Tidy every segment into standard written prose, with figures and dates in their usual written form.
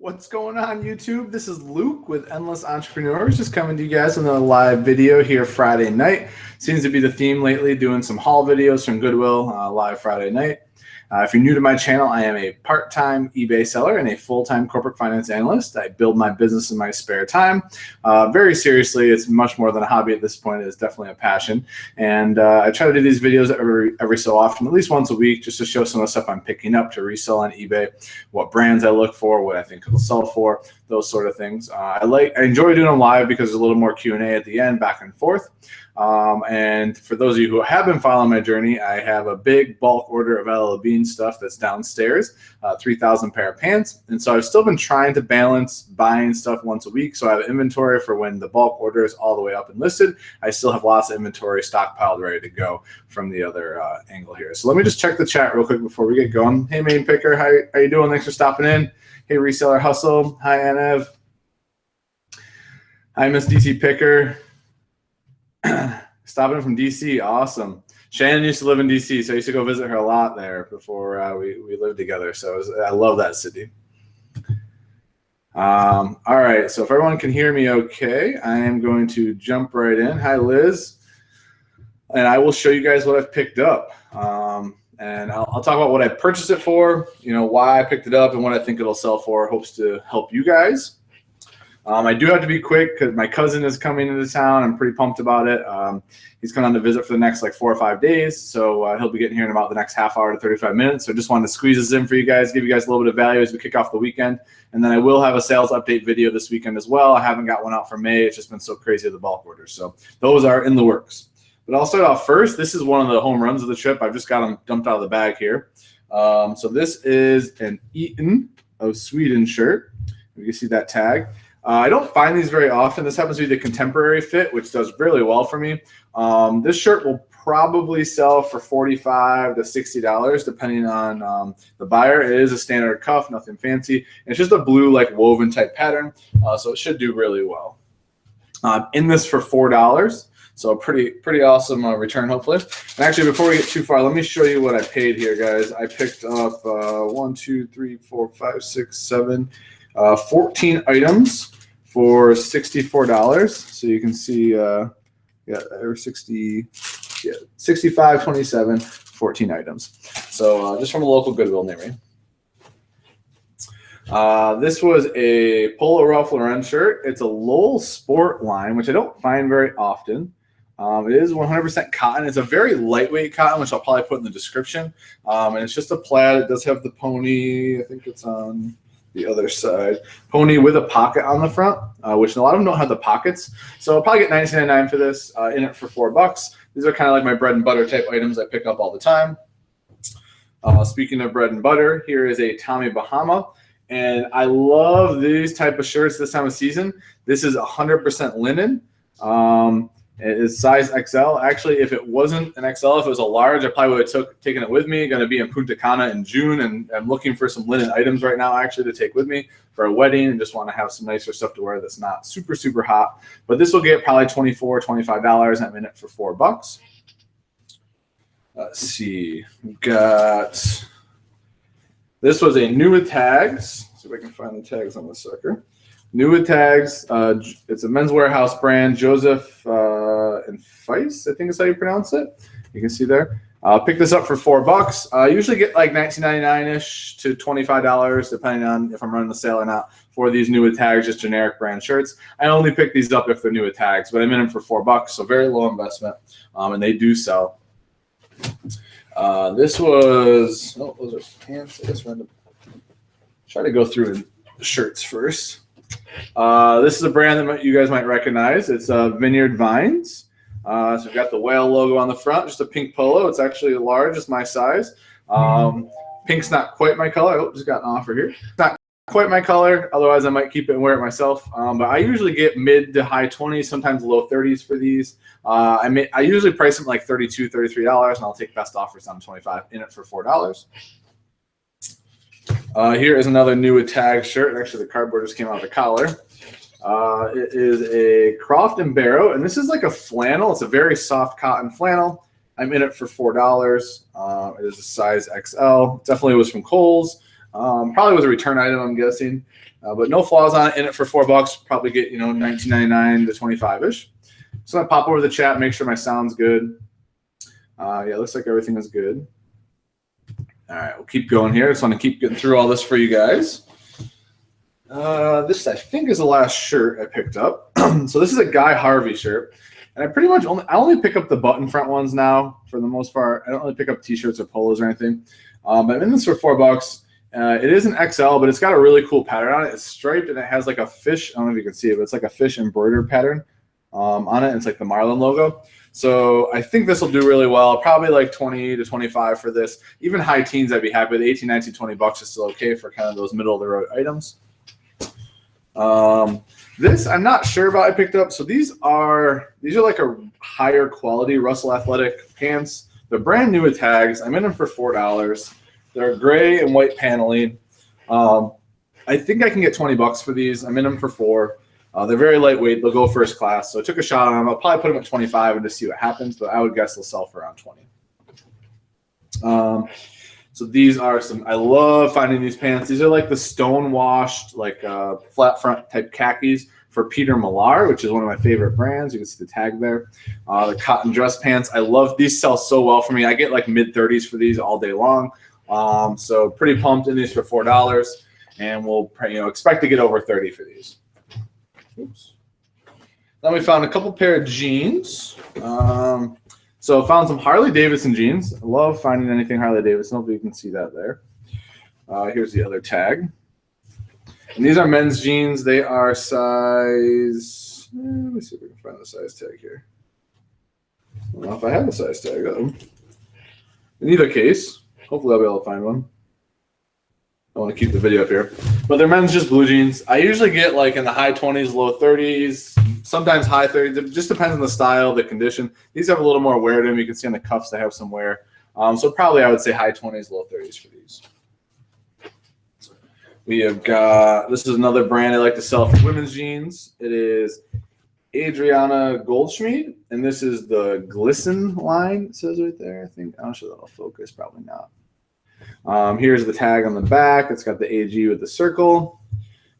What's going on, YouTube? This is Luke with Endless Entrepreneurs, just coming to you guys with another live video here Friday night. Seems to be the theme lately, doing some haul videos from Goodwill live Friday night. If you're new to my channel, I am a part-time eBay seller and a full-time corporate finance analyst. I build my business in my spare time. Very seriously, it's much more than a hobby at this point. It's definitely a passion. And I try to do these videos every so often, at least once a week, just to show some of the stuff I'm picking up to resell on eBay, what brands I look for, what I think it'll sell for, those sort of things. I enjoy doing them live because there's a little more Q&A at the end, back and forth. And for those of you who have been following my journey, I have a big bulk order of LL Bean stuff that's downstairs, 3,000 pair of pants. And so I've still been trying to balance buying stuff once a week. So I have inventory for when the bulk order is all the way up and listed. I still have lots of inventory stockpiled ready to go from the other angle here. So let me just check the chat real quick before we get going. Hey, Main Picker, how you doing? Thanks for stopping in. Hey, Reseller Hustle. Hi, Anev. Hi, Miss DC Picker. Stopping from DC, awesome. Shannon used to live in DC, so I used to go visit her a lot there before we lived together. So I love that city. All right, so if everyone can hear me okay, I am going to jump right in. Hi, Liz. And I will show you guys what I've picked up. And I'll talk about what I purchased it for, why I picked it up and what I think it'll sell for. Hopes to help you guys. I do have to be quick because my cousin is coming into town. I'm pretty pumped about it. He's coming on to visit for the next 4 or 5 days. So he'll be getting here in about the next half hour to 35 minutes. So just wanted to squeeze this in for you guys, give you guys a little bit of value as we kick off the weekend. And then I will have a sales update video this weekend as well. I haven't got one out for May. It's just been so crazy with the bulk orders. So those are in the works. But I'll start off first. This is one of the home runs of the trip. I've just got them dumped out of the bag here. So this is an Eaton of Sweden shirt. You can see that tag. I don't find these very often. This happens to be the contemporary fit, which does really well for me. This shirt will probably sell for $45 to $60, depending on the buyer. It is a standard cuff, nothing fancy. And it's just a blue, woven type pattern, so it should do really well. In this for $4. So pretty awesome return, hopefully. And actually, before we get too far, let me show you what I paid here, guys. I picked up 1, 2, 3, 4, 5, 6, 7, 14 items for $64. So you can see, or 60, yeah, 65, 27, 14 items. So just from a local Goodwill near me. This was a Polo Ralph Lauren shirt. It's a Lowell Sport line, which I don't find very often. It is 100% cotton. It's a very lightweight cotton, which I'll probably put in the description. And it's just a plaid. It does have the pony. I think it's on the other side. Pony with a pocket on the front, which a lot of them don't have the pockets. So I'll probably get $19.99 for this, in it for $4. These are kind of like my bread and butter type items I pick up all the time. Speaking of bread and butter, here is a Tommy Bahama. And I love these type of shirts this time of season. This is 100% linen. It is size XL. Actually, if it wasn't an XL, if it was a large, I probably would have taken it with me. Going to be in Punta Cana in June, and I'm looking for some linen items right now, actually, to take with me for a wedding, and just want to have some nicer stuff to wear that's not super, super hot. But this will get probably $24, $25. I'm in it for $4. Let's see. We've got, this was a new with tags. See if I can find the tags on this sucker. New with tags. It's a Men's Warehouse brand, Joseph and Feist, I think is how you pronounce it. You can see there. Pick this up for $4. I usually get $19.99-ish to $25, depending on if I'm running the sale or not, for these new with tags, just generic brand shirts. I only pick these up if they're new with tags, but I'm in them for $4, so very low investment, and they do sell. This was, those are pants. I guess we're going to try to go through the shirts first. This is a brand that you guys might recognize. It's Vineyard Vines. So we've got the whale logo on the front, just a pink polo. It's actually large, it's my size. Pink's not quite my color. Oh, just got an offer here. It's not quite my color. Otherwise, I might keep it and wear it myself. But I usually get mid to high 20s, sometimes low 30s for these. I usually price them like $32, $33, and I'll take best offers on $25, in it for $4. Here is another new with tag shirt. Actually, the cardboard just came out of the collar. It is a Croft & Barrow, and this is like a flannel. It's a very soft cotton flannel. I'm in it for $4. It is a size XL. Definitely was from Kohl's. Probably was a return item, I'm guessing. but no flaws on it. In it for $4, probably get, $19.99 to $25-ish. So I'm gonna pop over the chat, make sure my sound's good. Yeah, it looks like everything is good. All right, we'll keep going here. Just want to keep getting through all this for you guys. This, I think, is the last shirt I picked up. So this is a Guy Harvey shirt. And I pretty much only pick up the button front ones now for the most part. I don't really pick up T-shirts or polos or anything. But I'm in this for $4. It is an XL, but it's got a really cool pattern on it. It's striped and it has like a fish. I don't know if you can see it, but it's like a fish embroidered pattern on it. It's like the Marlin logo. So I think this will do really well. Probably like 20 to 25 for this. Even high teens, I'd be happy with. 18, 19, 20 bucks is still okay for kind of those middle of the road items. This I'm not sure about. I picked up. So these are like a higher quality Russell Athletic pants. They're brand new with tags. I'm in them for $4. They're gray and white paneling. I think I can get 20 bucks for these. I'm in them for $4. They're very lightweight. They'll go first class. So I took a shot on them. I'll probably put them at 25 and just see what happens, but I would guess they'll sell for around 20. So these are some, I love finding these pants. These are like the stone washed, like flat front type khakis for Peter Millar, which is one of my favorite brands. You can see the tag there. The cotton dress pants. I love these, sell so well for me. I get like mid-30s for these all day long. So pretty pumped in these for $4, and we'll expect to get over 30 for these. Oops. Then we found a couple pair of jeans. So found some Harley Davidson jeans. I love finding anything Harley Davidson. Hopefully you can see that there. Here's the other tag. And these are men's jeans. They are size, let me see if we can find the size tag here. I don't know if I have a size tag of them. In either case, hopefully I'll be able to find one. I want to keep the video up here. But they're men's just blue jeans. I usually get like in the high 20s, low 30s, sometimes high 30s. It just depends on the style, the condition. These have a little more wear to them. You can see on the cuffs they have some wear. So probably I would say high 20s, low 30s for these. We have got, this is another brand I like to sell for women's jeans. It is Adriana Goldschmied, and this is the Glisten line. It says right there, I think. I'm not sure that'll focus, probably not. Here's the tag on the back. It's got the AG with the circle.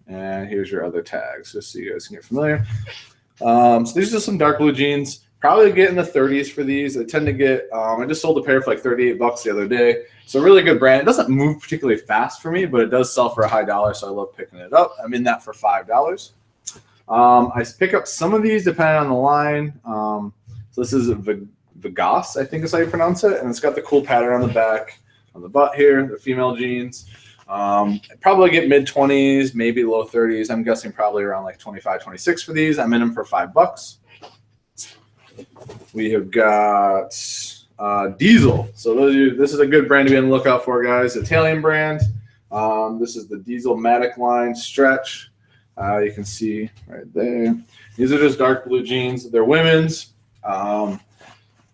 And here's your other tags, just so you guys can get familiar. So these are some dark blue jeans. Probably get in the 30s for these. I tend to get, I just sold a pair for like $38 the other day. So really good brand. It doesn't move particularly fast for me, but it does sell for a high dollar, so I love picking it up. I'm in that for $5. I pick up some of these depending on the line. So this is Vegas, I think is how you pronounce it. And it's got the cool pattern on the back, on the butt here, the female jeans. Probably get mid-20s, maybe low 30s. I'm guessing probably around like 25, 26 for these. I'm in them for $5. We have got Diesel. So this is a good brand to be on the lookout for, guys. Italian brand. This is the Diesel Matic line stretch. You can see right there. These are just dark blue jeans. They're women's.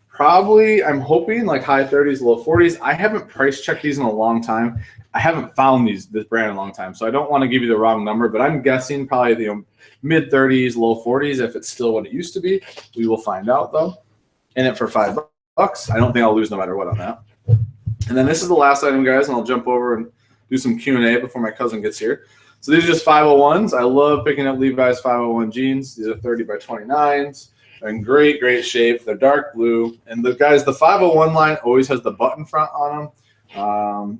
Probably, I'm hoping like high 30s, low 40s. I haven't price checked these in a long time. I haven't found this brand in a long time, so I don't want to give you the wrong number, but I'm guessing probably the mid 30s, low 40s if it's still what it used to be. We will find out though. In it for $5. I don't think I'll lose no matter what on that. And then this is the last item, guys, and I'll jump over and do some Q&A before my cousin gets here. So these are just 501s. I love picking up Levi's 501 jeans. These are 30 by 29s. They're in great, great shape. They're dark blue. And the 501 line always has the button front on them.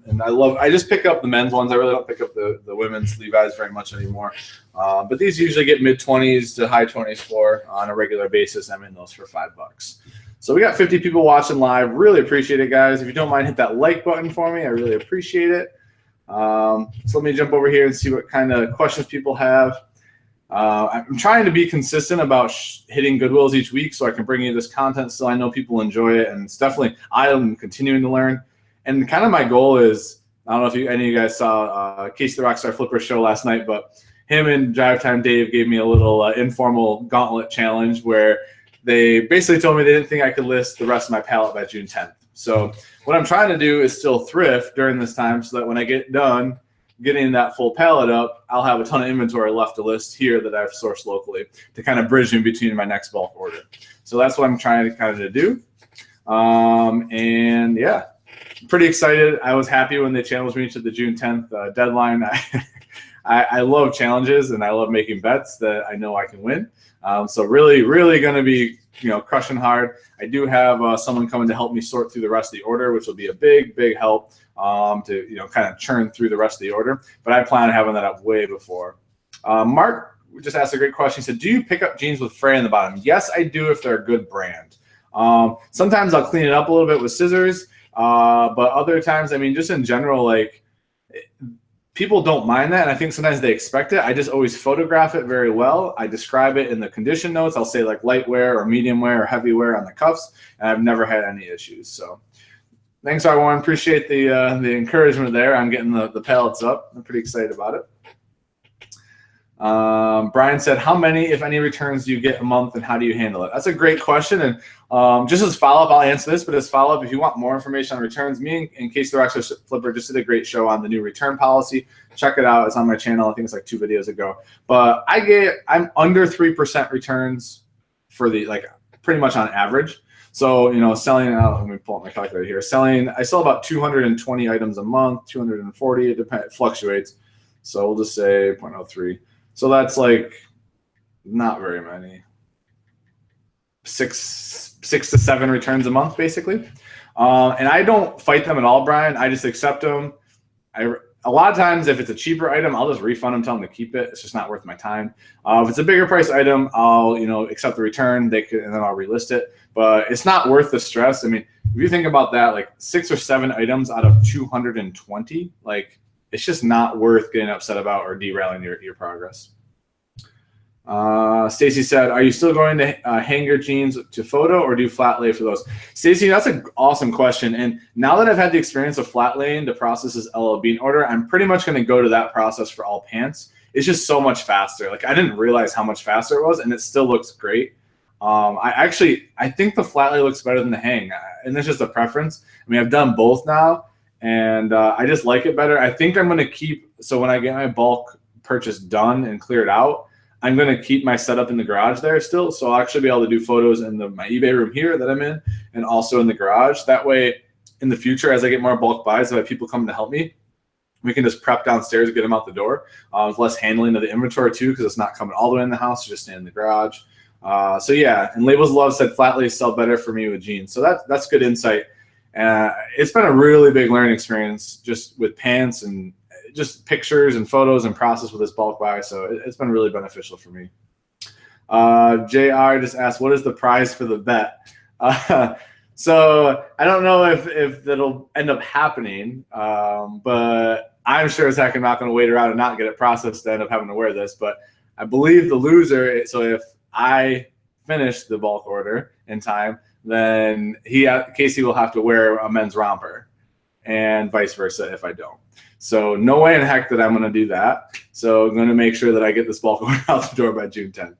And I just pick up the men's ones. I really don't pick up the women's Levi's very much anymore. But these usually get mid-20s to high 20s for on a regular basis. I'm in those for $5. So we got 50 people watching live. Really appreciate it, guys. If you don't mind, hit that like button for me. I really appreciate it. So let me jump over here and see what kind of questions people have. I'm trying to be consistent about hitting Goodwills each week so I can bring you this content so I know people enjoy it. And it's definitely, I am continuing to learn. And kind of my goal is, I don't know if any of you guys saw Casey the Rockstar Flipper show last night, but him and Drive Time Dave gave me a little informal gauntlet challenge where they basically told me they didn't think I could list the rest of my palette by June 10th. So what I'm trying to do is still thrift during this time so that when I get done getting that full palette up, I'll have a ton of inventory left to list here that I've sourced locally to kind of bridge in between my next bulk order. So that's what I'm trying to kind of do. And yeah, pretty excited. I was happy when they challenged me to the June 10th deadline. I love challenges and I love making bets that I know I can win. So really, really going to be, crushing hard. I do have someone coming to help me sort through the rest of the order, which will be a big, big help to, kind of churn through the rest of the order. But I plan on having that up way before. Mark just asked a great question. He said, do you pick up jeans with fray in the bottom? Yes, I do if they're a good brand. Sometimes I'll clean it up a little bit with scissors, but other times, I mean, just in general, like, people don't mind that, and I think sometimes they expect it. I just always photograph it very well. I describe it in the condition notes. I'll say like light wear or medium wear or heavy wear on the cuffs, and I've never had any issues. So thanks, everyone. Appreciate the encouragement there. I'm getting the pallets up. I'm pretty excited about it. Brian said, how many, if any, returns do you get a month, and how do you handle it? That's a great question, and just as follow-up, I'll answer this, but as follow-up, if you want more information on returns, me and Casey the Rockstar Flipper just did a great show on the new return policy. Check it out. It's on my channel. I think it's like 2 videos ago. But I'm under 3% returns for pretty much on average. So, selling out, let me pull up my calculator here. I sell about 220 items a month, 240, it fluctuates. So we'll just say 0.03. So that's like not very many. Six to 7 returns a month, basically. And I don't fight them at all, Brian. I just accept them. A lot of times, if it's a cheaper item, I'll just refund them, tell them to keep it. It's just not worth my time. If it's a bigger price item, I'll accept the return. And then I'll relist it. But it's not worth the stress. I mean, if you think about that, like 6 or 7 items out of 220, like it's just not worth getting upset about or derailing your progress. Stacy said, are you still going to hang your jeans to photo or do flat lay for those? Stacy, that's an awesome question. And now that I've had the experience of flat laying, the process is LL Bean order, I'm pretty much going to go to that process for all pants. It's just so much faster. Like, I didn't realize how much faster it was, and it still looks great. I think the flat lay looks better than the hang, and it's just a preference. I mean, I've done both now, and I just like it better. I think I'm going to keep, so when I get my bulk purchase done and cleared out, I'm going to keep my setup in the garage there still. So I'll actually be able to do photos in my eBay room here that I'm in, and also in the garage. That way, in the future, as I get more bulk buys, if I have people coming to help me, we can just prep downstairs and get them out the door. With less handling of the inventory too, because it's not coming all the way in the house, just staying in the garage. So yeah, and Labels Love said flat lays sell better for me with jeans. So that's good insight. It's been a really big learning experience just with pants and just pictures and photos and process with this bulk buy. So it's been really beneficial for me. JR just asked, what is the prize for the bet? So I don't know if that'll end up happening, but I'm sure as heck I'm not going to wait around and not get it processed to end up having to wear this. But I believe the loser, so if I finish the bulk order in time, then Casey will have to wear a men's romper, and vice versa if I don't. So no way in heck that I'm going to do that. So I'm going to make sure that I get this bulk order out the door by June 10th.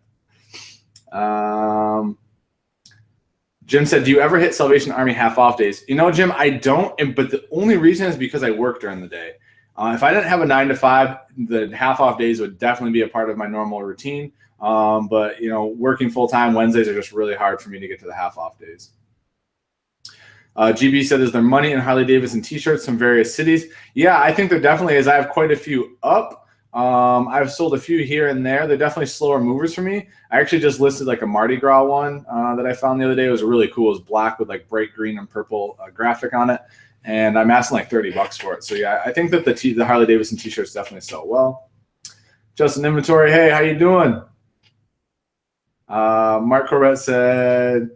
Jim said, do you ever hit Salvation Army half-off days? Jim, I don't, but the only reason is because I work during the day. If I didn't have a 9 to 5, the half-off days would definitely be a part of my normal routine. But, working full-time, Wednesdays are just really hard for me to get to the half-off days. GB said, is there money in Harley-Davidson t-shirts from various cities? Yeah, I think there definitely is. I have quite a few up. I've sold a few here and there. They're definitely slower movers for me. I actually just listed like a Mardi Gras one that I found the other day. It was really cool. It was black with like bright green and purple graphic on it. And I'm asking like $30 for it. So yeah, I think that the Harley-Davidson t-shirts definitely sell well. Justin Inventory, hey, how you doing? Mark Corbett said,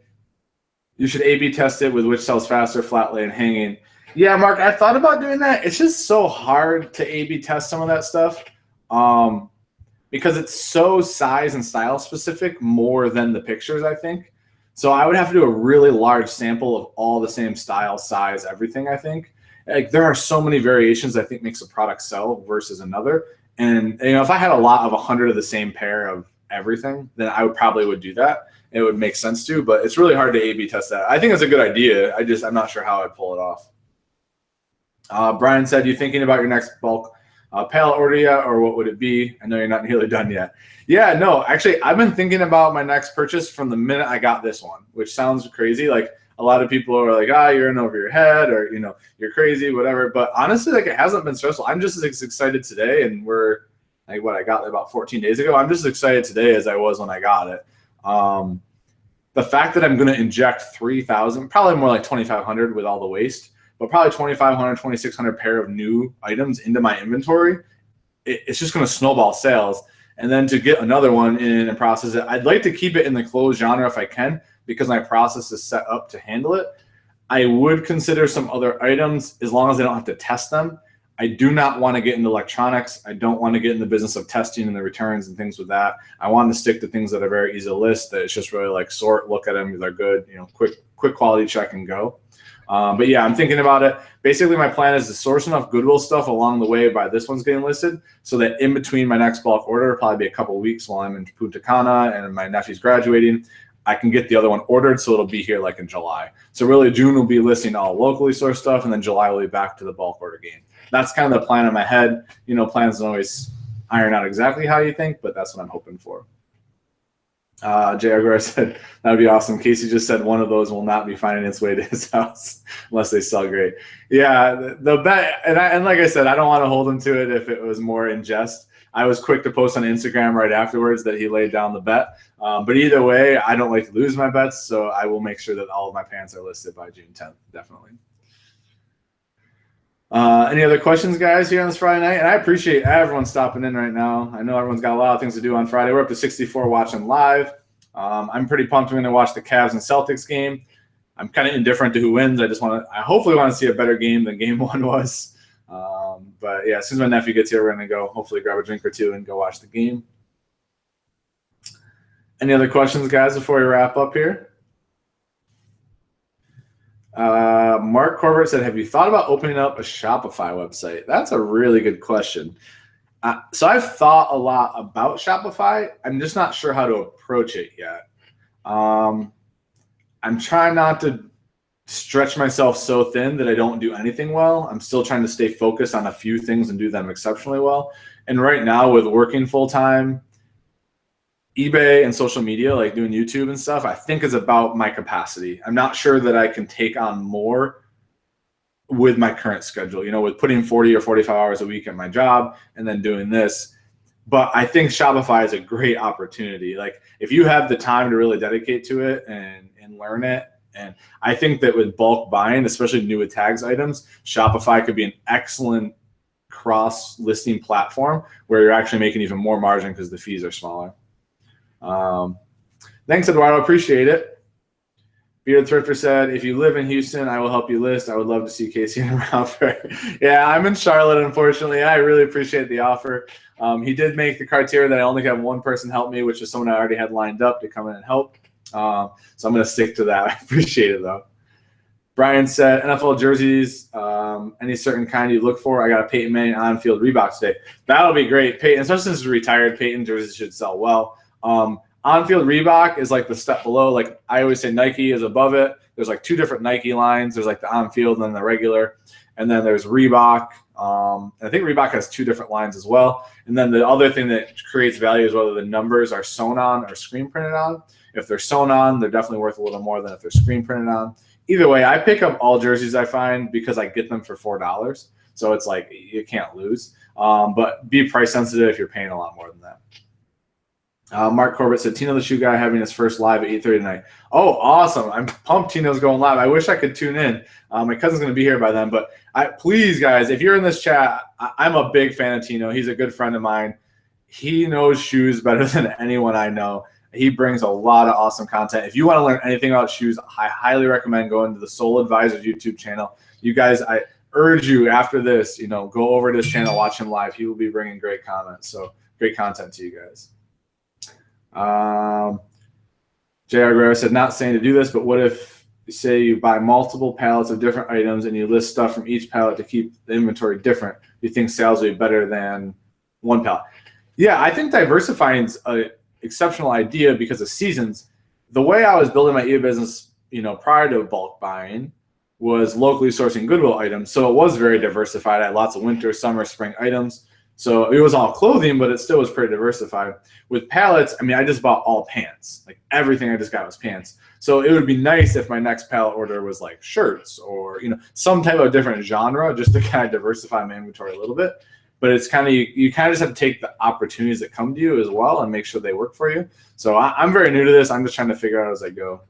you should A/B test it with which sells faster, flat lay and hanging. Yeah, Mark, I thought about doing that. It's just so hard to A/B test some of that stuff because it's so size and style specific more than the pictures, I think. So I would have to do a really large sample of all the same style, size, everything, I think. Like, there are so many variations I think makes a product sell versus another. And if I had a lot of 100 of the same pair of everything, then I probably would do that. It would make sense to, but it's really hard to A/B test that. I think it's a good idea. I'm not sure how I'd pull it off. Brian said, you thinking about your next bulk pallet order yet, or what would it be? I know you're not nearly done yet. Yeah, no, actually, I've been thinking about my next purchase from the minute I got this one, which sounds crazy. Like, a lot of people are like, you're in over your head, or, you're crazy, whatever. But honestly, like, it hasn't been stressful. I'm just as excited today, and we're like what I got about 14 days ago. I'm just as excited today as I was when I got it. The fact that I'm going to inject 3,000, probably more like 2,500 with all the waste, but probably 2,500, 2,600 pair of new items into my inventory, it's just going to snowball sales. And then to get another one in and process it, I'd like to keep it in the clothes genre if I can, because my process is set up to handle it. I would consider some other items as long as I don't have to test them. I do not want to get into electronics. I don't want to get in the business of testing and the returns and things with that. I want to stick to things that are very easy to list, that it's just really like sort, look at them, they're good, quick quality check and go. But yeah, I'm thinking about it. Basically, my plan is to source enough Goodwill stuff along the way by this one's getting listed, so that in between my next bulk order, probably be a couple of weeks while I'm in Punta Cana and my nephew's graduating, I can get the other one ordered, so it'll be here like in July. So really, June will be listing all locally sourced stuff, and then July will be back to the bulk order game. That's kind of the plan in my head. Plans don't always iron out exactly how you think, but that's what I'm hoping for. J.R. said, that would be awesome. Casey just said one of those will not be finding its way to his house unless they sell great. Yeah, the bet, and like I said, I don't want to hold him to it if it was more in jest. I was quick to post on Instagram right afterwards that he laid down the bet. But either way, I don't like to lose my bets, so I will make sure that all of my pants are listed by June 10th, definitely. Any other questions, guys, here on this Friday night? And I appreciate everyone stopping in right now. I know everyone's got a lot of things to do on Friday. We're up to 64 watching live. I'm pretty pumped. I'm going to watch the Cavs and Celtics game. I'm kind of indifferent to who wins. I hopefully want to see a better game than game one was. But yeah, as soon as my nephew gets here, we're going to go hopefully grab a drink or two and go watch the game. Any other questions, guys, before we wrap up here? Mark Corbett said, have you thought about opening up a Shopify website? That's a really good question. So I've thought a lot about Shopify. I'm just not sure how to approach it yet. I'm trying not to stretch myself so thin that I don't do anything well. I'm still trying to stay focused on a few things and do them exceptionally well. And right now, with working full-time, eBay and social media, like doing YouTube and stuff, I think is about my capacity. I'm not sure that I can take on more with my current schedule, with putting 40 or 45 hours a week at my job and then doing this. But I think Shopify is a great opportunity. Like if you have the time to really dedicate to it and learn it. And I think that with bulk buying, especially new with tags items, Shopify could be an excellent cross-listing platform where you're actually making even more margin because the fees are smaller. Thanks, Eduardo. Appreciate it. Bearded Thrifter said, if you live in Houston, I will help you list. I would love to see Casey around. Yeah, I'm in Charlotte, unfortunately. I really appreciate the offer. He did make the criteria that I only have one person help me, which is someone I already had lined up to come in and help. So I'm going to stick to that. I appreciate it, though. Brian said, NFL jerseys, any certain kind you look for? I got a Peyton Manning on-field Reebok today. That'll be great. Peyton, especially since he's retired, Peyton jerseys should sell well. On-field Reebok is like the step below. Like I always say, Nike is above it. There's like two different Nike lines. There's like the on-field and then the regular. And then there's Reebok. And I think Reebok has two different lines as well. And then the other thing that creates value is whether the numbers are sewn on or screen printed on. If they're sewn on, they're definitely worth a little more than if they're screen printed on. Either way, I pick up all jerseys I find because I get them for $4. So it's like you can't lose. But be price sensitive if you're paying a lot more than that. Mark Corbett said, Tino the Shoe Guy having his first live at 8:30 tonight. Oh, awesome. I'm pumped Tino's going live. I wish I could tune in. My cousin's going to be here by then. But please, guys, if you're in this chat, I'm a big fan of Tino. He's a good friend of mine. He knows shoes better than anyone I know. He brings a lot of awesome content. If you want to learn anything about shoes, I highly recommend going to the Soul Advisors YouTube channel. You guys, I urge you after this, go over to his channel, watch him live. He will be bringing great comments. So great content to you guys. J.R. Guerrero said, not saying to do this, but what if, say, you buy multiple pallets of different items and you list stuff from each pallet to keep the inventory different? Do you think sales will be better than one pallet? Yeah, I think diversifying is an exceptional idea because of seasons. The way I was building my eBay business, prior to bulk buying was locally sourcing Goodwill items. So it was very diversified. I had lots of winter, summer, spring items. So it was all clothing, but it still was pretty diversified. With pallets, I just bought all pants. Like everything I just got was pants. So it would be nice if my next pallet order was like shirts or, some type of different genre just to kind of diversify my inventory a little bit. but it's kind of, you kind of just have to take the opportunities that come to you as well and make sure they work for you. So I'm very new to this. I'm just trying to figure out as I go.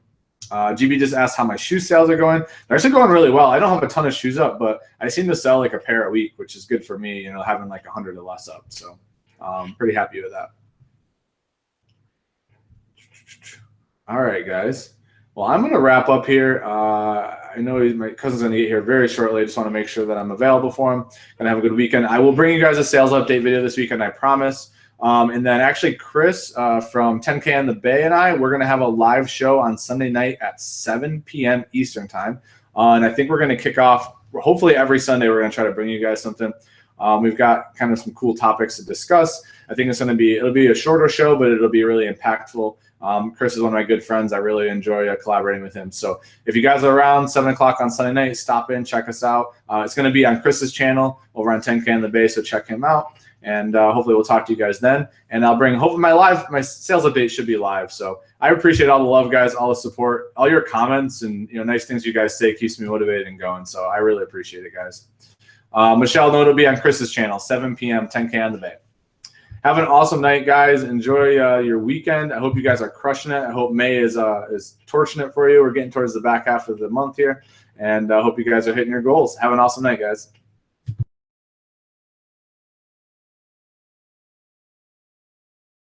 GB just asked how my shoe sales are going. They're actually going really well. I don't have a ton of shoes up, but I seem to sell like a pair a week, which is good for me, you know, having like 100 or less up. So pretty happy with that. All right, guys. Well, I'm going to wrap up here. I know my cousin's going to get here very shortly. I just want to make sure that I'm available for him. Going to have a good weekend. I will bring you guys a sales update video this weekend, I promise. And then actually Chris from 10K on the Bay and we're going to have a live show on Sunday night at 7 p.m. Eastern time. And I think we're going to kick off, hopefully every Sunday, we're going to try to bring you guys something. We've got kind of some cool topics to discuss. I think it'll be a shorter show, but it'll be really impactful. Chris is one of my good friends. I really enjoy collaborating with him. So if you guys are around 7 o'clock on Sunday night, stop in, check us out. It's going to be on Chris's channel over on 10K on the Bay, so check him out. And hopefully we'll talk to you guys then. And I'll bring, hopefully my sales update should be live. So I appreciate all the love, guys, all the support, all your comments, and nice things you guys say keeps me motivated and going. So I really appreciate it, guys. Michelle, know it'll be on Chris's channel, 7 p.m., 10K on the Bay. Have an awesome night, guys. Enjoy your weekend. I hope you guys are crushing it. I hope May is torching it for you. We're getting towards the back half of the month here. And I hope you guys are hitting your goals. Have an awesome night, guys.